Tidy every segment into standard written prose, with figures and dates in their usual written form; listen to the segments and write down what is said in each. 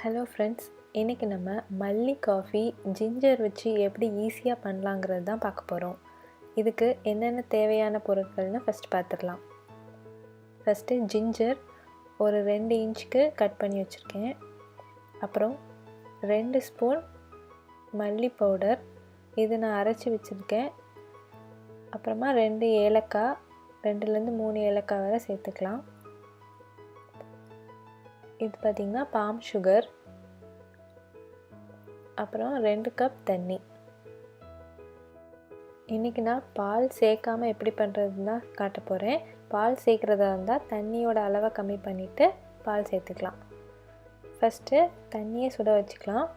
Hello friends, இன்றைக்கி நம்ம மல்லி காஃபி ஜிஞ்சர் வச்சு எப்படி ஈஸியாக பண்ணலாங்கிறது தான் பார்க்க போகிறோம். இதுக்கு என்னென்ன தேவையான பொருட்கள்னு ஃபஸ்ட் பார்த்துடலாம். ஃபஸ்ட்டு ஜிஞ்சர் ஒரு 2 இன்ச்சுக்கு கட் பண்ணி வச்சுருக்கேன். அப்புறம் 2 ஸ்பூன் மல்லி பவுடர், இது நான் அரைச்சி வச்சுருக்கேன். அப்புறமா 2 ஏலக்காய், 2லேருந்து 3 ஏலக்காய் வரை சேர்த்துக்கலாம். இது பார்த்திங்கன்னா பாம் சுகர். அப்புறம் 2 கப் தண்ணி. இன்றைக்கி நான் பால் சேர்க்காமல் எப்படி பண்ணுறதுன்னு தான் காட்ட போகிறேன். பால் சேர்க்குறதா இருந்தால் தண்ணியோட அளவை கம்மி பண்ணிவிட்டு பால் சேர்த்துக்கலாம். ஃபஸ்ட்டு தண்ணியை சுட வச்சுக்கலாம்.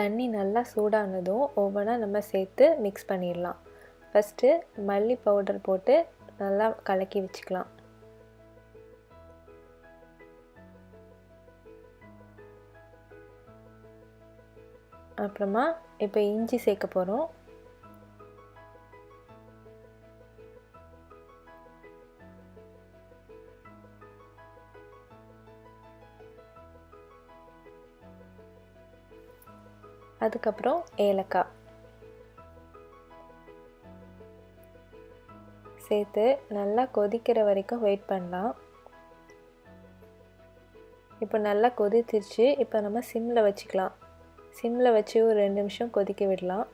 தண்ணி நல்லா சூடானதும் ஒவ்வொன்றா நம்ம சேர்த்து மிக்ஸ் பண்ணிடலாம். ஃபஸ்ட்டு மல்லி பவுடர் போட்டு நல்லா கலக்கி வச்சுக்கலாம். அப்புறமா இப்போ இஞ்சி சேர்க்க போகிறோம். அதுக்கப்புறம் ஏலக்காய் சேர்த்து நல்லா கொதிக்கிற வரைக்கும் வெயிட் பண்ணலாம். இப்போ நல்லா கொதிச்சிருச்சு. இப்போ நம்ம சிம்மில் வச்சுக்கலாம். சிம்மில் வச்சு ஒரு 2 நிமிஷம் கொதிக்க விடலாம்.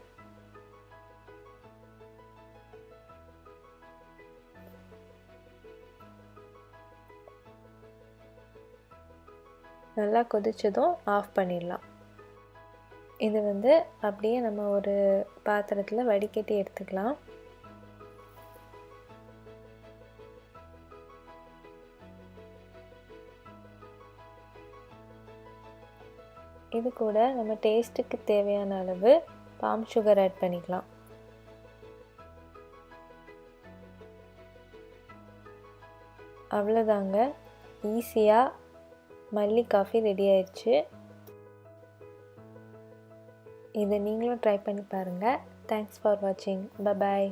நல்லா கொதிச்சதும் ஆஃப் பண்ணிடலாம். இது அப்படியே நம்ம ஒரு பாத்திரத்தில் வடிகட்டி எடுத்துக்கலாம். இது கூட நம்ம டேஸ்ட்டுக்கு தேவையான அளவு பாம் சுகர் ஆட் பண்ணிக்கலாம். அவ்வளோதாங்க, ஈஸியாக மல்லி காஃபி ரெடி ஆயிடுச்சு. இதை நீங்களும் ட்ரை பண்ணி பாருங்கள். தேங்க்ஸ் ஃபார் வாட்சிங். பை.